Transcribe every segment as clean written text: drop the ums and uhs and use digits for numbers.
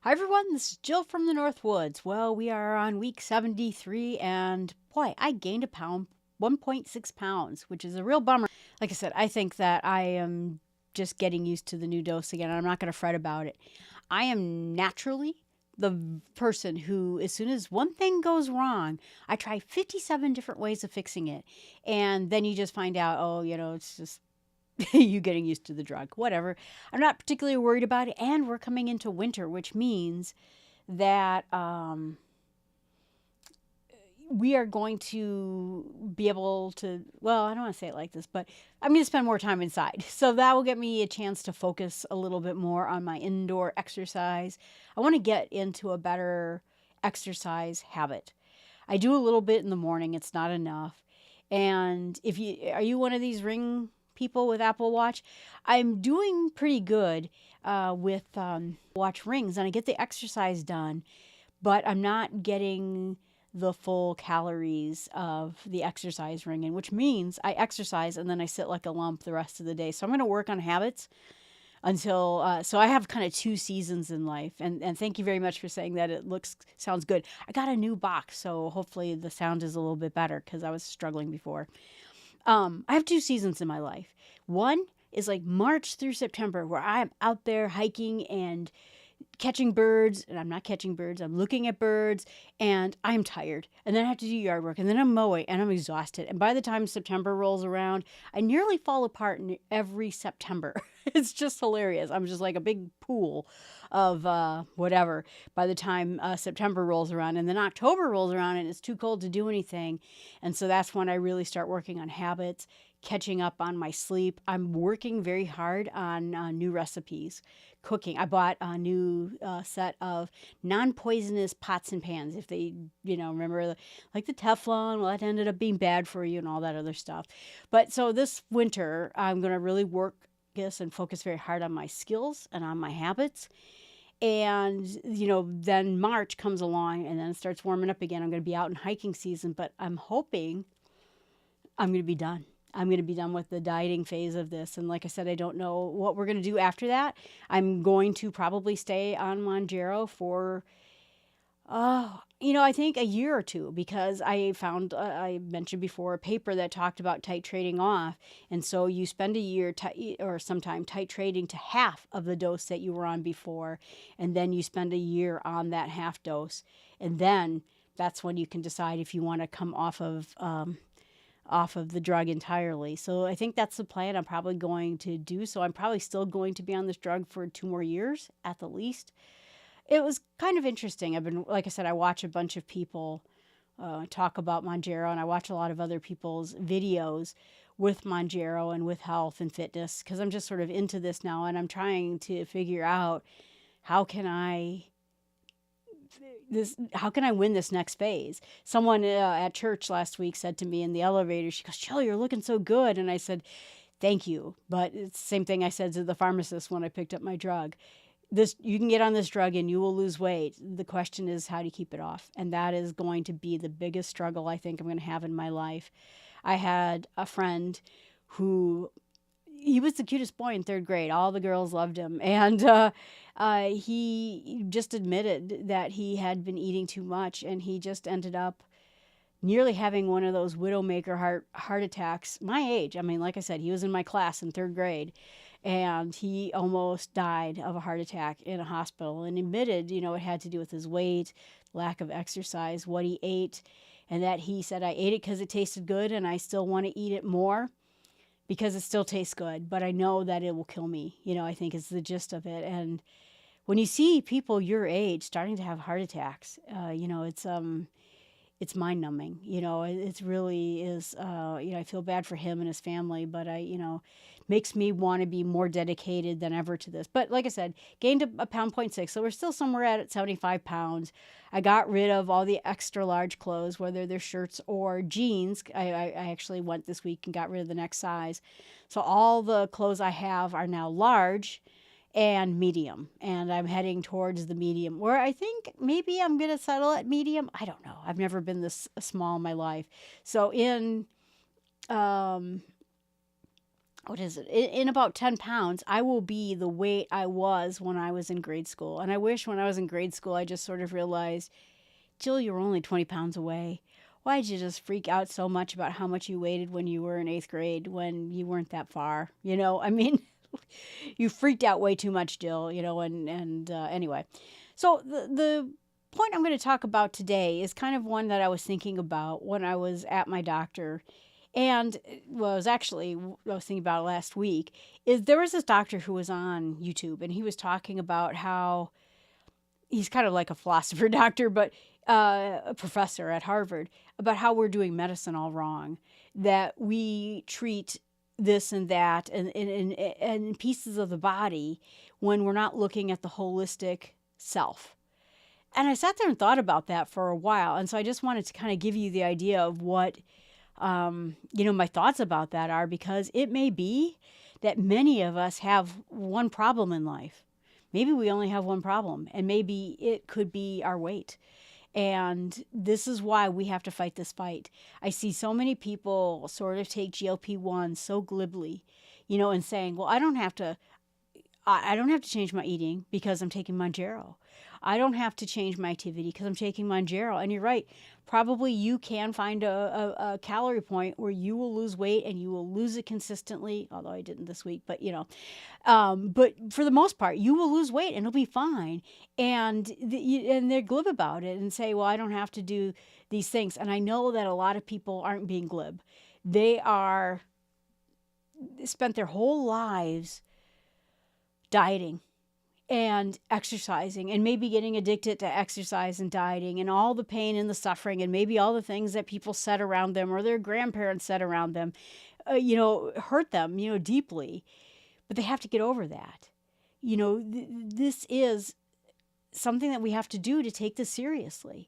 Hi everyone, this is Jill from the North Woods. Well, we are on week 73 and boy, I gained a pound, 1.6 pounds, which is a real bummer. Like I said, I think that I am just getting used to the new dose again. I'm not going to fret about it. I am naturally the person who, as soon as one thing goes wrong, I try 57 different ways of fixing it. And then you just find out, oh, it's just you getting used to the drug, whatever. I'm not particularly worried about it. And we're coming into winter, which means that we are going to be able to, well, I don't want to say it like this, but I'm going to spend more time inside. So that will get me a chance to focus a little bit more on my indoor exercise. I want to get into a better exercise habit. I do a little bit in the morning, it's not enough. And if you are you one of these ring people with Apple Watch? I'm doing pretty good with watch rings, and I get the exercise done, but I'm not getting the full calories of the exercise ring, and which means I exercise and then I sit like a lump the rest of the day. So I'm going to work on habits until so I have kind of two seasons in life, and thank you very much for saying that. It sounds good. I got a new box, so hopefully the sound is a little bit better because I was struggling before. I have two seasons in my life. One is like March through September, where I'm out there hiking and catching birds, and I'm not catching birds, I'm looking at birds, and I'm tired. And then I have to do yard work, and then I'm mowing, and I'm exhausted. And by the time September rolls around, I nearly fall apart in every September. It's just hilarious. I'm just like a big pool of whatever by the time September rolls around. And then October rolls around, and it's too cold to do anything. And so that's when I really start working on habits, catching up on my sleep. I'm working very hard on new recipes, cooking. I bought a new set of non-poisonous pots and pans. If they, remember like the Teflon, well, that ended up being bad for you and all that other stuff. But so this winter, I'm going to really work this and focus very hard on my skills and on my habits. And, then March comes along and then it starts warming up again. I'm going to be out in hiking season, but I'm hoping I'm going to be done. I'm going to be done with the dieting phase of this. And like I said, I don't know what we're going to do after that. I'm going to probably stay on Mounjaro for, I think a year or two, because I found, I mentioned before, a paper that talked about titrating off. And so you spend a year or sometime titrating to half of the dose that you were on before. And then you spend a year on that half dose. And then that's when you can decide if you want to come off of the drug entirely. So I think that's the plan I'm probably going to do. So I'm probably still going to be on this drug for 2 more years at the least. It was kind of interesting. Like I said, I watch a bunch of people talk about Mounjaro, and I watch a lot of other people's videos with Mounjaro and with health and fitness, because I'm just sort of into this now, and I'm trying to figure out how can I win this next phase? Someone at church last week said to me in the elevator, she goes, "Jill, you're looking so good." And I said, "Thank you." But it's the same thing I said to the pharmacist when I picked up my drug. You can get on this drug and you will lose weight. The question is, how do you keep it off? And that is going to be the biggest struggle I think I'm going to have in my life. I had a friend who, he was the cutest boy in third grade. All the girls loved him. And he just admitted that he had been eating too much, and he just ended up nearly having one of those widowmaker heart attacks. My age. I mean, like I said, he was in my class in third grade, and he almost died of a heart attack in a hospital, and admitted, it had to do with his weight, lack of exercise, what he ate, and that he said, "I ate it because it tasted good, and I still want to eat it more because it still tastes good, but I know that it will kill me." I think is the gist of it. And when you see people your age starting to have heart attacks, it's mind numbing. It really is. I feel bad for him and his family, but makes me want to be more dedicated than ever to this. But like I said, gained a pound, 0.6. So we're still somewhere at 75 pounds. I got rid of all the extra large clothes, whether they're shirts or jeans. I actually went this week and got rid of the next size. So all the clothes I have are now large and medium, and I'm heading towards the medium, where I think maybe I'm going to settle at medium. I don't know. I've never been this small in my life. So in what is it? In about 10 pounds, I will be the weight I was when I was in grade school. And I wish when I was in grade school, I just sort of realized, Jill, you're only 20 pounds away. Why did you just freak out so much about how much you weighed when you were in 8th grade when you weren't that far? I mean, you freaked out way too much, Jill, and anyway. So the point I'm going to talk about today is kind of one that I was thinking about when I was at my doctor. And well, I was thinking about it last week, is there was this doctor who was on YouTube and he was talking about how he's kind of like a philosopher doctor, but a professor at Harvard, about how we're doing medicine all wrong, that we treat this and that and pieces of the body when we're not looking at the holistic self. And I sat there and thought about that for a while. And so I just wanted to kind of give you the idea of what, my thoughts about that are, because it may be that many of us have one problem in life. Maybe we only have one problem, and maybe it could be our weight. And this is why we have to fight this fight. I see so many people sort of take GLP-1 so glibly, and saying, well, I don't have to change my eating because I'm taking Mounjaro. I don't have to change my activity because I'm taking Mounjaro. And you're right. Probably you can find a calorie point where you will lose weight and you will lose it consistently, although I didn't this week, but but for the most part, you will lose weight and it'll be fine. And they're glib about it and say, well, I don't have to do these things. And I know that a lot of people aren't being glib. They spent their whole lives dieting and exercising and maybe getting addicted to exercise and dieting and all the pain and the suffering and maybe all the things that people said around them or their grandparents said around them, hurt them, deeply. But they have to get over that. This is something that we have to do to take this seriously.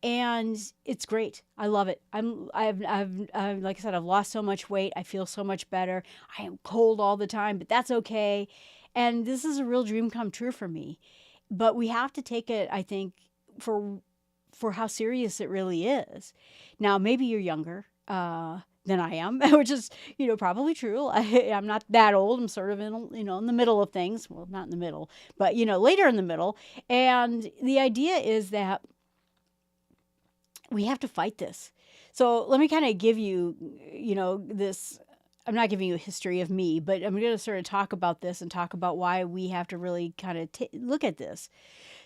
And it's great. I love it. I've like I said, I've lost so much weight. I feel so much better. I am cold all the time, but that's okay. And this is a real dream come true for me. But we have to take it, I think, for how serious it really is. Now, maybe you're younger than I am, which is, probably true. I'm not that old. I'm sort of in the middle of things. Well, not in the middle, but, later in the middle. And the idea is that we have to fight this. So let me kind of give you, this. I'm not giving you a history of me, but I'm going to sort of talk about this and talk about why we have to really kind of look at this.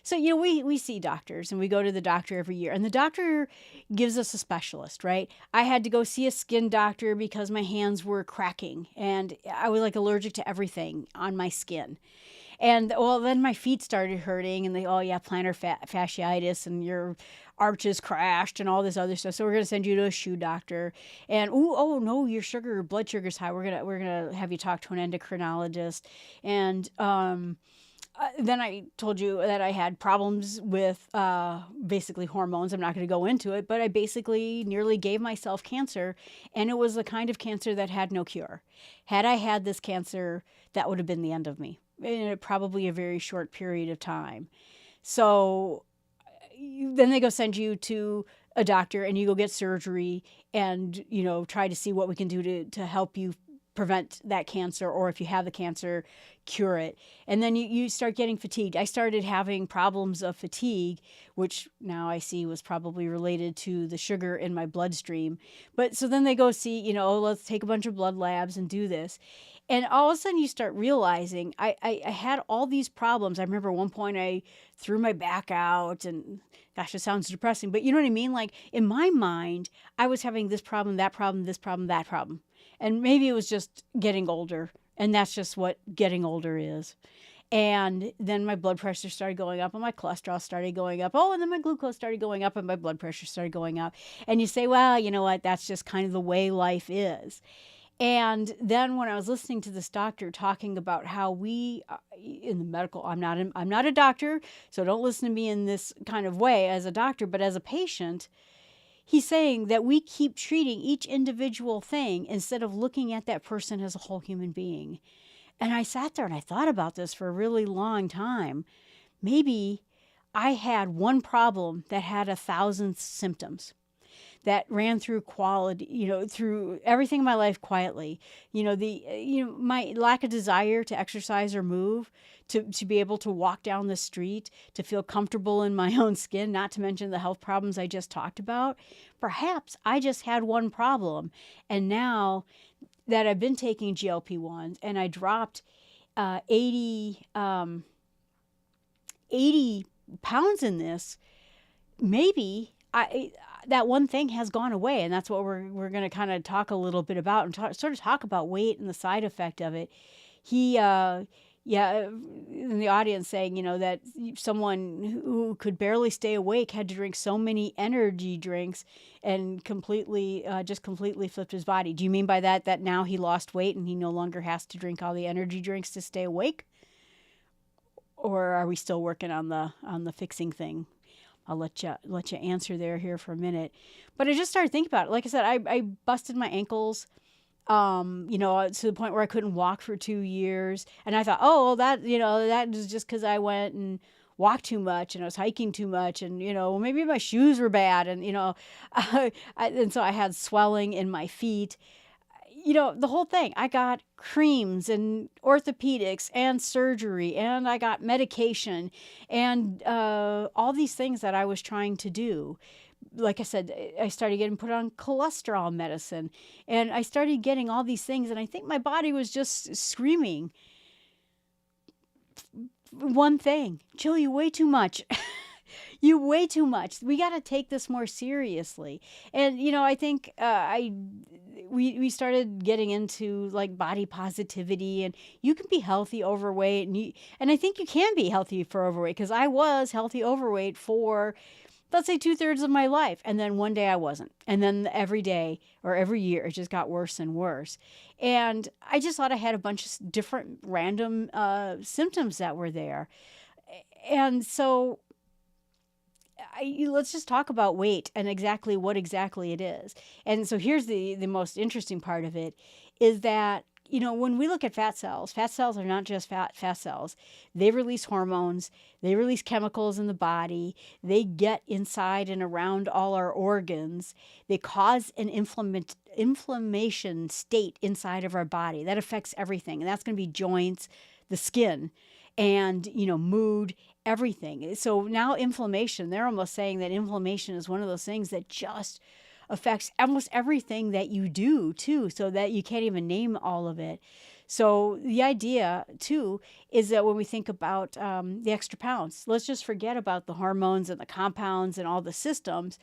So, we see doctors and we go to the doctor every year and the doctor gives us a specialist, right? I had to go see a skin doctor because my hands were cracking and I was like allergic to everything on my skin. And then my feet started hurting and plantar fasciitis and your arches crashed and all this other stuff. So we're going to send you to a shoe doctor. And no, your blood sugar's high. We're going to have you talk to an endocrinologist. And then I told you that I had problems with basically hormones. I'm not going to go into it, but I basically nearly gave myself cancer, and it was the kind of cancer that had no cure. Had I had this cancer, that would have been the end of me in probably a very short period of time. So then they go send you to a doctor and you go get surgery and, try to see what we can do to help you prevent that cancer, or if you have the cancer, cure it. And then you start getting fatigued. I started having problems of fatigue, which now I see was probably related to the sugar in my bloodstream. But so then they go see, let's take a bunch of blood labs and do this. And all of a sudden you start realizing I had all these problems. I remember at one point I threw my back out, and gosh, it sounds depressing, but you know what I mean? Like in my mind, I was having this problem, that problem, this problem, that problem. And maybe it was just getting older, and that's just what getting older is. And then my blood pressure started going up and my cholesterol started going up. And then my glucose started going up and my blood pressure started going up. And you say, well, you know what? That's just kind of the way life is. And then when I was listening to this doctor talking about how we in the medical, I'm not a doctor, so don't listen to me in this kind of way as a doctor, but as a patient, he's saying that we keep treating each individual thing instead of looking at that person as a whole human being. And I sat there and I thought about this for a really long time. Maybe I had one problem that had 1,000 symptoms. that ran through quality, through everything in my life quietly. My lack of desire to exercise or move, to be able to walk down the street, to feel comfortable in my own skin, not to mention the health problems I just talked about. Perhaps I just had one problem. And now that I've been taking GLP-1s and I dropped 80 pounds in this, maybe that one thing has gone away. And that's what we're going to kind of talk a little bit about and sort of talk about weight and the side effect of it. He, in the audience saying, that someone who could barely stay awake had to drink so many energy drinks and completely flipped his body. Do you mean by that now he lost weight and he no longer has to drink all the energy drinks to stay awake? Or are we still working on the fixing thing? I'll let you answer here for a minute. But I just started thinking about it. Like I said, I busted my ankles, to the point where I couldn't walk for 2 years. And I thought, oh, well, that is just because I went and walked too much and I was hiking too much, and maybe my shoes were bad, and and so I had swelling in my feet. The whole thing. I got creams and orthopedics and surgery, and I got medication and all these things that I was trying to do. Like I said, I started getting put on cholesterol medicine, and I started getting all these things, and I think my body was just screaming one thing: Jill, you weigh too much. You weigh too much. We got to take this more seriously. And, I think we started getting into like body positivity, and you can be healthy overweight. And I think you can be healthy for overweight, because I was healthy overweight for, let's say, 2/3 of my life. And then one day I wasn't. And then every day or every year, it just got worse and worse. And I just thought I had a bunch of different random symptoms that were there. And so let's just talk about weight and what exactly it is. And so here's the most interesting part of it, is that, when we look at fat cells are not just fat cells. They release hormones, they release chemicals in the body, they get inside and around all our organs, they cause an inflammation state inside of our body that affects everything. And that's going to be joints, the skin, and, mood, everything. So now inflammation, they're almost saying that inflammation is one of those things that just affects almost everything that you do too, so that you can't even name all of it. So the idea too is that when we think about the extra pounds, let's just forget about the hormones and the compounds and all the systems.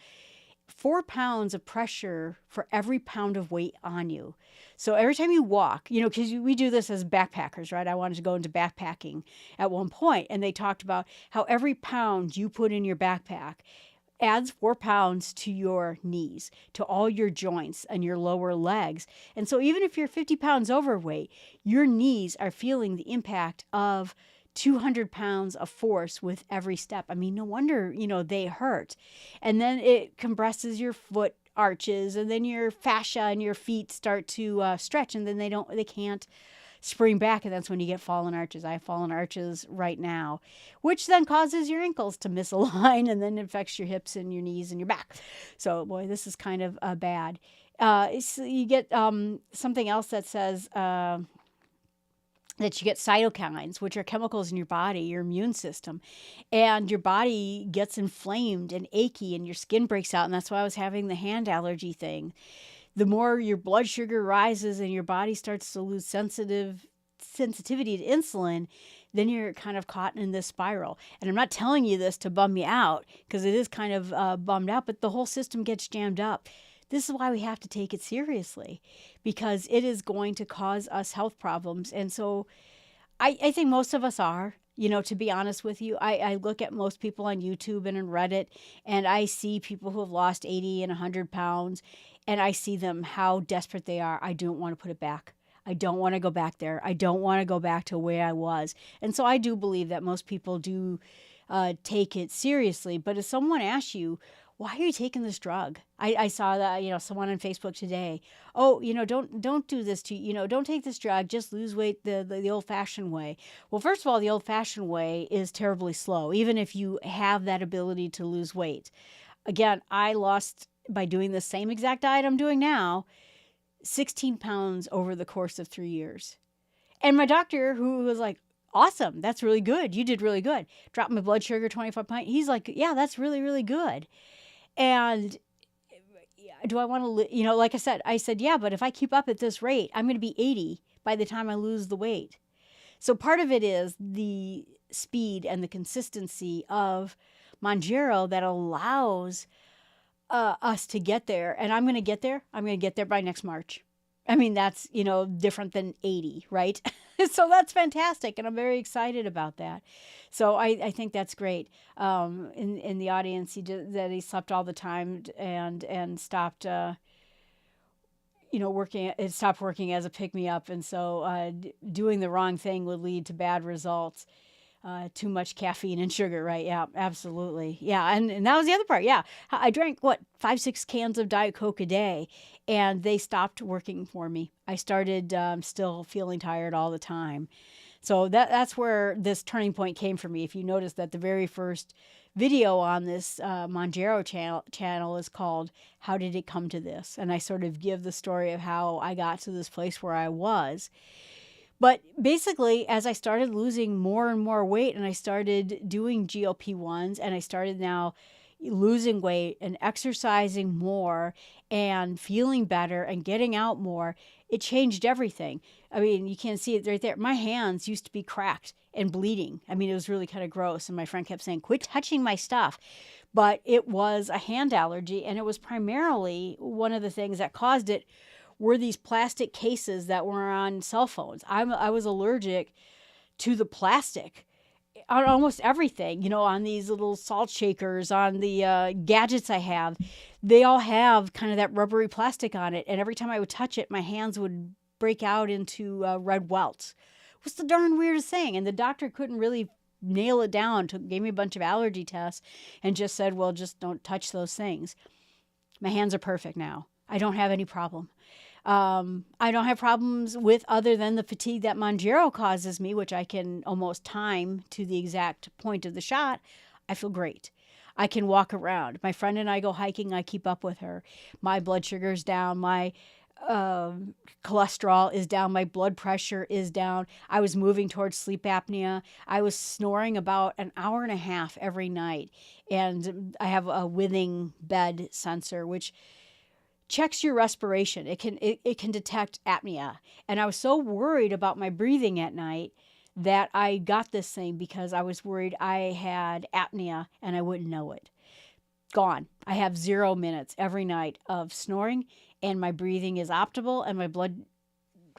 4 pounds of pressure for every pound of weight on you. So every time you walk, because we do this as backpackers, right? I wanted to go into backpacking at one point, and they talked about how every pound you put in your backpack adds 4 pounds to your knees, to all your joints and your lower legs. And so even if you're 50 pounds overweight, your knees are feeling the impact of 200 pounds of force with every step. I mean, no wonder, they hurt. And then it compresses your foot arches, and then your fascia and your feet start to stretch, and then they can't spring back. And that's when you get fallen arches. I have fallen arches right now, which then causes your ankles to misalign, and then affects your hips and your knees and your back. So boy, this is kind of bad. So you get something else that says, that you get cytokines, which are chemicals in your body, your immune system, and your body gets inflamed and achy, and your skin breaks out. And that's why I was having the hand allergy thing. The more your blood sugar rises and your body starts to lose sensitivity to insulin, then you're kind of caught in this spiral. And I'm not telling you this to bum you out, because it is kind of bummed out, but the whole system gets jammed up. This is why we have to take it seriously, because it is going to cause us health problems. And so I think most of us are, to be honest with you. I look at most people on YouTube and on Reddit, and I see people who have lost 80 and 100 pounds, and I see them, how desperate they are. I don't want to put it back. I don't want to go back there. I don't want to go back to where I was. And so I do believe that most people do take it seriously. But if someone asks you, why are you taking this drug? I saw that, someone on Facebook today. Oh, don't do this don't take this drug. Just lose weight the old-fashioned way. Well, first of all, the old-fashioned way is terribly slow, even if you have that ability to lose weight. Again, I lost by doing the same exact diet I'm doing now, 16 pounds over the course of 3 years. And my doctor, who was like, awesome, that's really good. You did really good. Dropped my blood sugar 25 points. He's like, yeah, that's really, really good. And do I want to, like I said, yeah, but if I keep up at this rate, I'm going to be 80 by the time I lose the weight. So part of it is the speed and the consistency of Mounjaro that allows us to get there. And I'm going to get there. I'm going to get there by next March. I mean, that's, different than 80, right? So that's fantastic. And I'm very excited about that. So I think that's great. In the audience, he slept all the time and stopped, working. It stopped working as a pick-me-up. And so doing the wrong thing would lead to bad results. Too much caffeine and sugar, right? Yeah, absolutely. Yeah, and that was the other part. Yeah, I drank, 5-6 cans of Diet Coke a day, and they stopped working for me. I started still feeling tired all the time. So that's where this turning point came for me. If you notice that the very first video on this Mounjaro channel is called "How Did It Come to This?" And I sort of give the story of how I got to this place where I was. But basically, as I started losing more and more weight and I started doing GLP-1s and I started now losing weight and exercising more and feeling better and getting out more, it changed everything. I mean, you can't see it right there. My hands used to be cracked and bleeding. I mean, it was really kind of gross. And my friend kept saying, quit touching my stuff. But it was a hand allergy, and it was primarily one of the things that caused it were these plastic cases that were on cell phones. I was allergic to the plastic on almost everything, on these little salt shakers, on the gadgets I have. They all have kind of that rubbery plastic on it. And every time I would touch it, my hands would break out into red welts. It was the darn weirdest thing. And the doctor couldn't really nail it down. Gave me a bunch of allergy tests and just said, well, just don't touch those things. My hands are perfect now. I don't have any problem. I don't have problems with other than the fatigue that Mounjaro causes me, which I can almost time to the exact point of the shot. I feel great. I can walk around. My friend and I go hiking. I keep up with her. My blood sugar is down. My cholesterol is down. My blood pressure is down. I was moving towards sleep apnea. I was snoring about an hour and a half every night. And I have a withing bed sensor, which checks your respiration. It can detect apnea. And I was so worried about my breathing at night that I got this thing because I was worried I had apnea and I wouldn't know it. Gone. I have 0 minutes every night of snoring, and my breathing is optimal, and my blood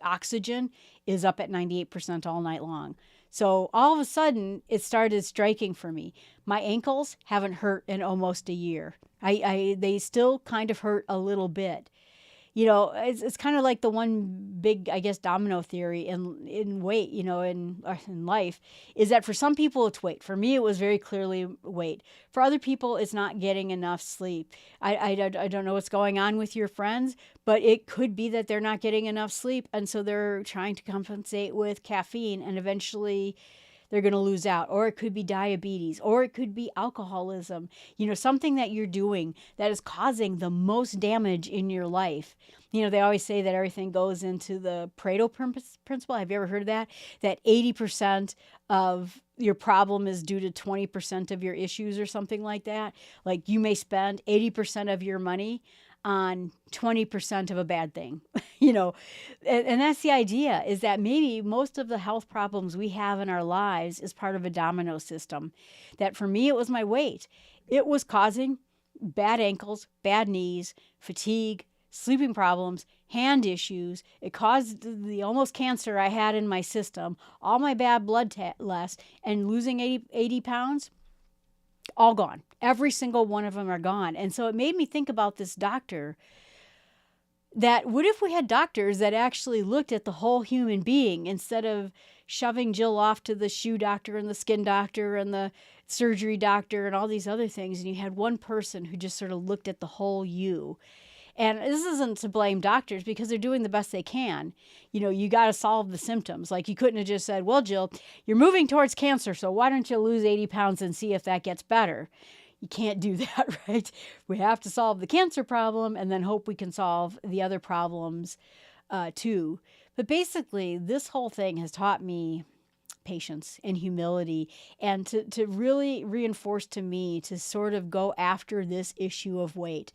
oxygen is up at 98% all night long. So all of a sudden, it started striking for me. My ankles haven't hurt in almost a year. They still kind of hurt a little bit. It's kind of like the one big, I guess, domino theory in weight, in life, is that for some people it's weight. For me, it was very clearly weight. For other people, it's not getting enough sleep. I don't know what's going on with your friends, but it could be that they're not getting enough sleep, and so they're trying to compensate with caffeine, and eventually they're going to lose out. Or it could be diabetes, or it could be alcoholism, something that you're doing that is causing the most damage in your life. They always say that everything goes into the Pareto principle. Have you ever heard of that? That 80% of your problem is due to 20% of your issues or something like that. Like you may spend 80% of your money on 20% of a bad thing, and that's the idea, is that maybe most of the health problems we have in our lives is part of a domino system. That for me, it was my weight. It was causing bad ankles, bad knees, fatigue, sleeping problems, hand issues. It caused the almost cancer I had in my system, all my bad blood tests, and losing 80 pounds. All gone. Every single one of them are gone. And so it made me think about this doctor, that what if we had doctors that actually looked at the whole human being instead of shoving Jill off to the shoe doctor and the skin doctor and the surgery doctor and all these other things. And you had one person who just sort of looked at the whole you. And this isn't to blame doctors, because they're doing the best they can. You got to solve the symptoms. Like you couldn't have just said, well, Jill, you're moving towards cancer, so why don't you lose 80 pounds and see if that gets better? You can't do that, right? We have to solve the cancer problem and then hope we can solve the other problems too. But basically, this whole thing has taught me patience and humility, and to really reinforce to me to sort of go after this issue of weight.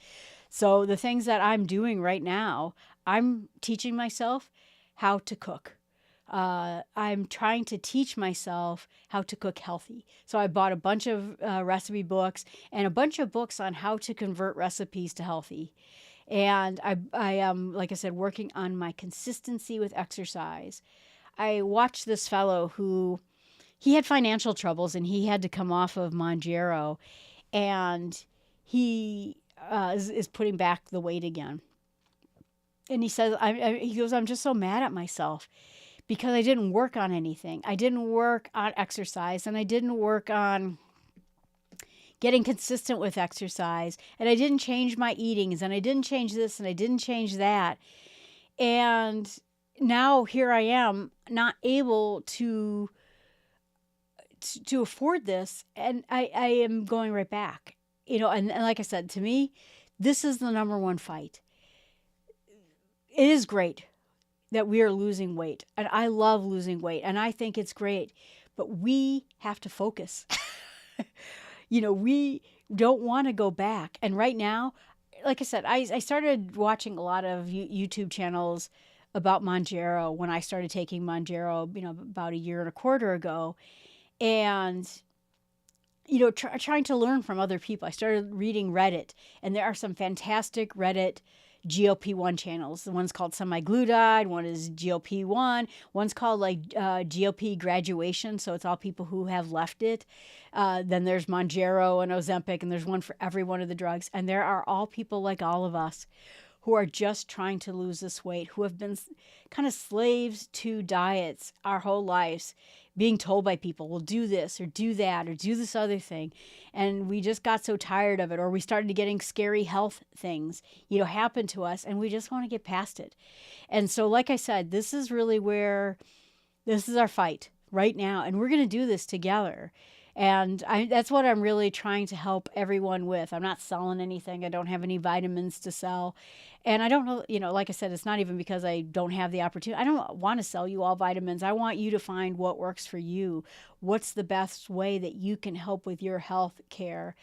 So the things that I'm doing right now, I'm teaching myself how to cook. I'm trying to teach myself how to cook healthy. So I bought a bunch of recipe books and a bunch of books on how to convert recipes to healthy. And I am, like I said, working on my consistency with exercise. I watched this fellow who, he had financial troubles and he had to come off of Mounjaro, and he is putting back the weight again. And he says, he goes, I'm just so mad at myself because I didn't work on anything. I didn't work on exercise, and I didn't work on getting consistent with exercise, and I didn't change my eatings, and I didn't change this, and I didn't change that. And now here I am, not able to afford this, and I am going right back. And like I said, to me, this is the number one fight. It is great that we are losing weight, and I love losing weight, and I think it's great, but we have to focus. We don't want to go back. And right now, like I said, I started watching a lot of YouTube channels about Mounjaro when I started taking Mounjaro, about a year and a quarter ago. And, trying to learn from other people. I started reading Reddit, and there are some fantastic Reddit GLP-1 channels. The one's called Semaglutide, one is GLP-1, one's called GLP graduation, so it's all people who have left it. Then there's Mounjaro and Ozempic, and there's one for every one of the drugs. And there are all people like all of us who are just trying to lose this weight, who have been kind of slaves to diets our whole lives, being told by people, well, do this or do that or do this other thing. And we just got so tired of it, or we started getting scary health things, happen to us, and we just want to get past it. And so, like I said, this is really where this is our fight right now, and we're going to do this together. And that's what I'm really trying to help everyone with. I'm not selling anything. I don't have any vitamins to sell. And I don't know, like I said, it's not even because I don't have the opportunity. I don't want to sell you all vitamins. I want you to find what works for you. What's the best way that you can help with your health care?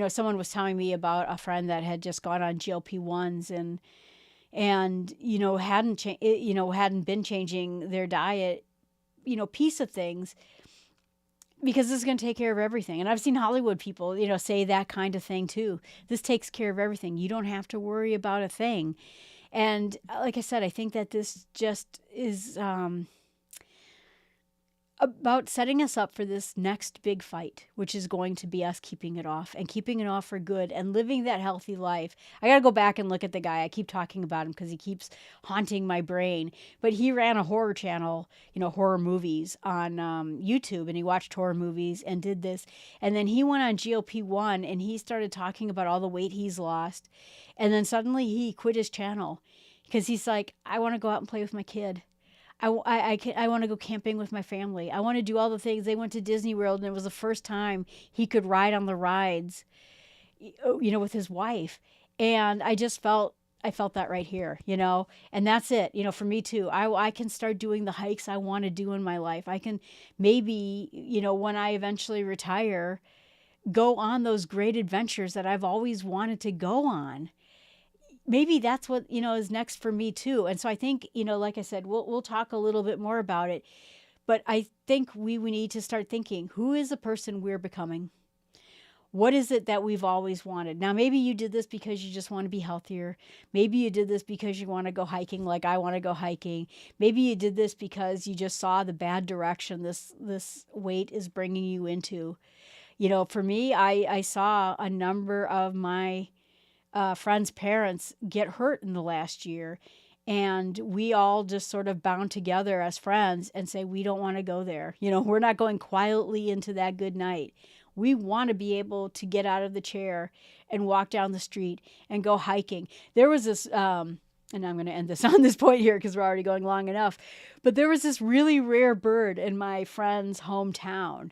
Someone was telling me about a friend that had just gone on GLP-1s and hadn't been changing their diet, piece of things, because this is going to take care of everything. And I've seen Hollywood people, say that kind of thing too. This takes care of everything. You don't have to worry about a thing. And like I said, I think that this just is about setting us up for this next big fight, which is going to be us keeping it off for good and living that healthy life. I got to go back and look at the guy. I keep talking about him because he keeps haunting my brain. But he ran a horror channel, horror movies on YouTube, and he watched horror movies and did this. And then he went on GLP-1 and he started talking about all the weight he's lost. And then suddenly he quit his channel because he's like, I want to go out and play with my kid. I want to go camping with my family. I want to do all the things. They went to Disney World, and it was the first time he could ride on the rides, with his wife. And I felt that right here, and that's it, for me too. I can start doing the hikes I want to do in my life. I can maybe, when I eventually retire, go on those great adventures that I've always wanted to go on. Maybe that's what, is next for me too. And so I think, like I said, we'll talk a little bit more about it, but I think we need to start thinking, who is the person we're becoming? What is it that we've always wanted? Now, maybe you did this because you just want to be healthier. Maybe you did this because you want to go hiking like I want to go hiking. Maybe you did this because you just saw the bad direction this weight is bringing you into. For me, I saw a number of my friends' parents get hurt in the last year, and we all just sort of bound together as friends and say, we don't want to go there. We're not going quietly into that good night. We want to be able to get out of the chair and walk down the street and go hiking. There was this, and I'm going to end this on this point here because we're already going long enough, but there was this really rare bird in my friend's hometown.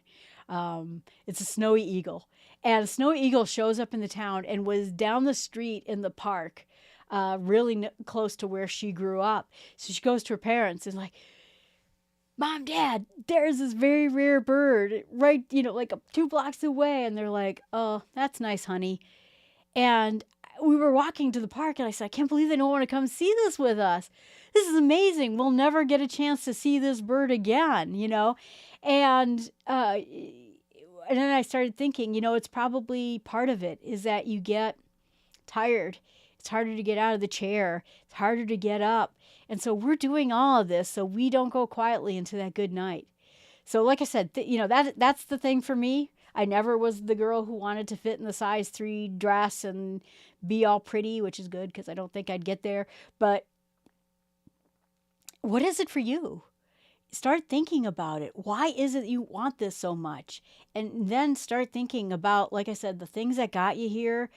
It's a snowy eagle. And a snowy eagle shows up in the town and was down the street in the park, really close to where she grew up. So she goes to her parents and like, Mom, Dad, there's this very rare bird right, like 2 blocks away. And they're like, oh, that's nice, honey. And we were walking to the park and I said, I can't believe they don't want to come see this with us. This is amazing. We'll never get a chance to see this bird again, And then I started thinking, it's probably part of it is that you get tired. It's harder to get out of the chair. It's harder to get up. And so we're doing all of this so we don't go quietly into that good night. So like I said, that's the thing for me. I never was the girl who wanted to fit in the size 3 dress and be all pretty, which is good because I don't think I'd get there. But what is it for you? Start thinking about it. Why is it you want this so much? And then start thinking about, like I said, the things that got you here.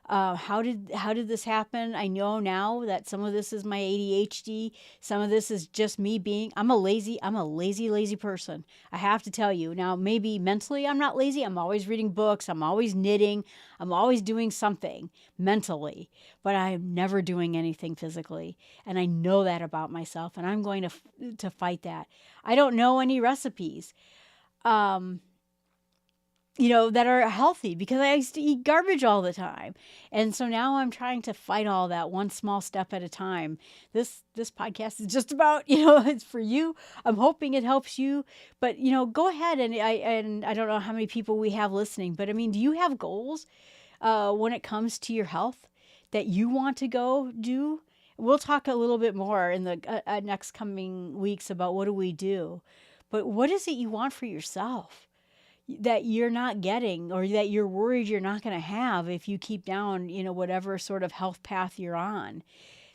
How did this happen? I know now that some of this is my ADHD. Some of this is just me I'm a lazy person. I have to tell you. Now, maybe mentally I'm not lazy. I'm always reading books. I'm always knitting. I'm always doing something mentally, but I am never doing anything physically. And I know that about myself, and I'm going to fight that. I don't know any recipes. That are healthy because I used to eat garbage all the time. And so now I'm trying to fight all that one small step at a time. This podcast is just about, it's for you. I'm hoping it helps you. But, go ahead and I don't know how many people we have listening, but I mean, do you have goals when it comes to your health that you want to go do? We'll talk a little bit more in the next coming weeks about what do we do. But what is it you want for yourself that you're not getting, or that you're worried you're not going to have if you keep down, whatever sort of health path you're on?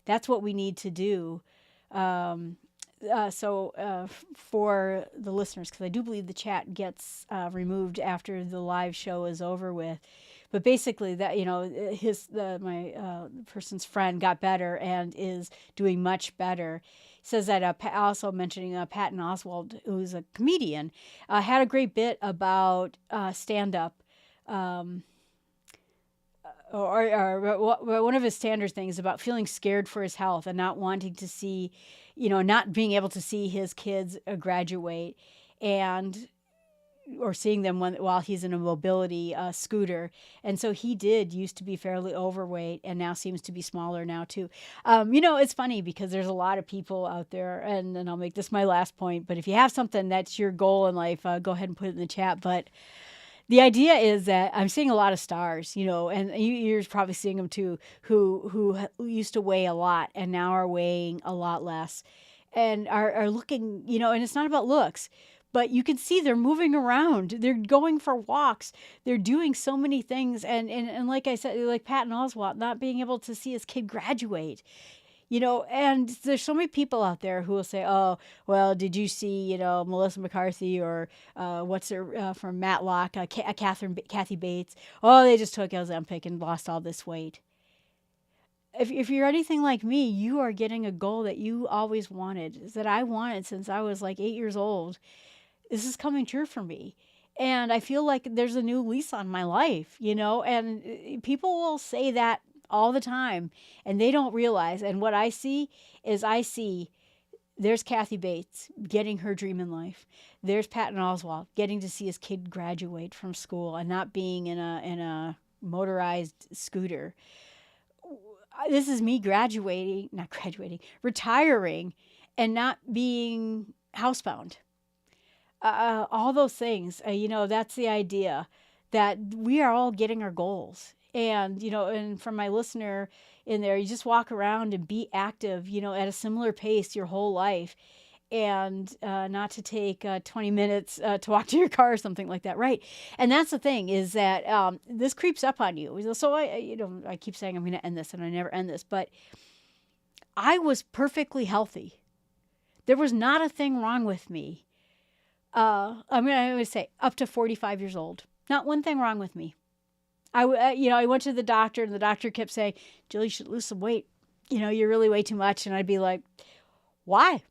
That's what we need to do. So for the listeners, because I do believe the chat gets removed after the live show is over with. But basically that, my person's friend got better and is doing much better. Says that also mentioning Patton Oswalt, who's a comedian, had a great bit about stand-up. Or one of his standard things about feeling scared for his health and not wanting to see, not being able to see his kids graduate or seeing them while he's in a mobility scooter. And so he used to be fairly overweight and now seems to be smaller now too. It's funny because there's a lot of people out there, and then I'll make this my last point, but if you have something that's your goal in life, go ahead and put it in the chat. But the idea is that I'm seeing a lot of stars, and you're probably seeing them too, who used to weigh a lot and now are weighing a lot less and are looking, and it's not about looks. But you can see they're moving around. They're going for walks. They're doing so many things. And like I said, like Patton Oswalt, not being able to see his kid graduate. And there's so many people out there who will say, oh, well, did you see, Melissa McCarthy or what's her from Matlock, Kathy Bates? Oh, they just took Ozempic and lost all this weight. If you're anything like me, you are getting a goal that you always wanted, that I wanted since I was like 8 years old. This is coming true for me. And I feel like there's a new lease on my life, and people will say that all the time and they don't realize. And what I see is there's Kathy Bates getting her dream in life. There's Patton Oswalt getting to see his kid graduate from school and not being in a motorized scooter. This is me retiring and not being housebound. All those things, that's the idea, that we are all getting our goals. And, and from my listener in there, you just walk around and be active, at a similar pace your whole life, and not to take 20 minutes to walk to your car or something like that. Right. And that's the thing, is that this creeps up on you. So I keep saying I'm going to end this and I never end this, but I was perfectly healthy. There was not a thing wrong with me. I would say up to 45 years old. Not one thing wrong with me. I went to the doctor and the doctor kept saying, Jill, you should lose some weight. You really weigh too much. And I'd be like, why?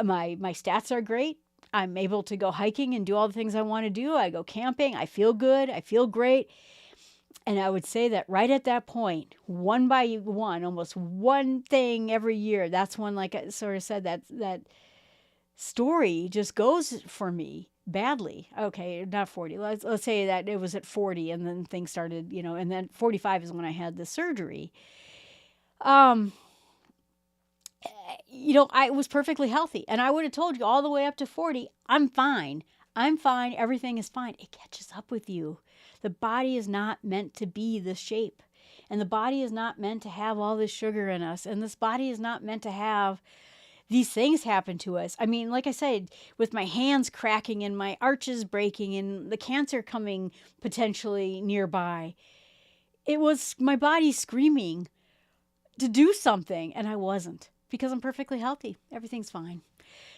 My stats are great. I'm able to go hiking and do all the things I want to do. I go camping. I feel good. I feel great. And I would say that right at that point, one by one, almost one thing every year, that's when, like I sort of said, that story just goes for me badly. Okay, not 40. Let's say that it was at 40 and then things started, and then 45 is when I had the surgery. I was perfectly healthy, and I would have told you all the way up to 40, I'm fine. I'm fine. Everything is fine. It catches up with you. The body is not meant to be this shape, and the body is not meant to have all this sugar in us, and this body is not meant to have these things happen to us. I mean, like I said, with my hands cracking and my arches breaking and the cancer coming potentially nearby, it was my body screaming to do something, and I wasn't, because I'm perfectly healthy. Everything's fine.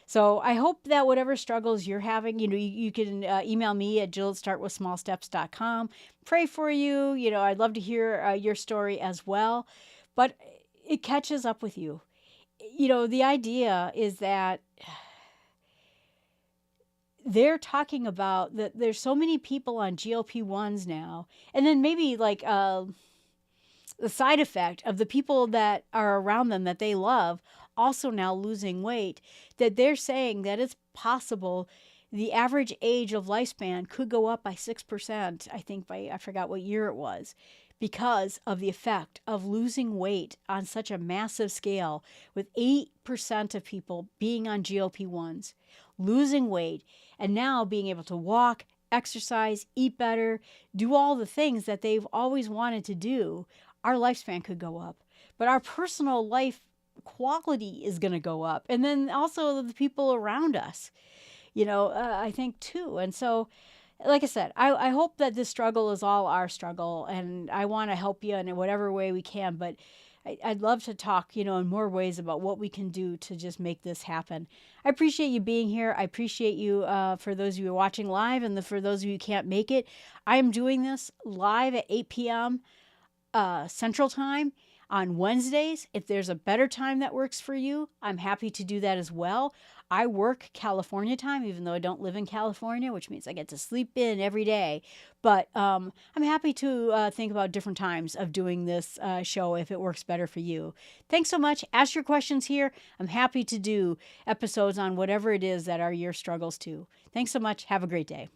So I hope that whatever struggles you're having, you can email me at jill@startwithsmallsteps.com. Pray for you. I'd love to hear your story as well. But it catches up with you. The idea is that they're talking about that there's so many people on GLP-1s now. And then maybe like the side effect of the people that are around them that they love also now losing weight, that they're saying that it's possible the average age of lifespan could go up by 6%, I think I forgot what year it was, because of the effect of losing weight on such a massive scale, with 8% of people being on GLP-1s, losing weight, and now being able to walk, exercise, eat better, do all the things that they've always wanted to do. Our lifespan could go up, but our personal life quality is going to go up. And then also the people around us, I think too. And so, like I said, I hope that this struggle is all our struggle, and I want to help you in whatever way we can. But I'd love to talk, in more ways about what we can do to just make this happen. I appreciate you being here. I appreciate you for those of you watching live, and for those of you who can't make it. I am doing this live at 8 p.m. Central Time on Wednesdays. If there's a better time that works for you, I'm happy to do that as well. I work California time, even though I don't live in California, which means I get to sleep in every day. But I'm happy to think about different times of doing this show if it works better for you. Thanks so much. Ask your questions here. I'm happy to do episodes on whatever it is that are your struggles too. Thanks so much. Have a great day.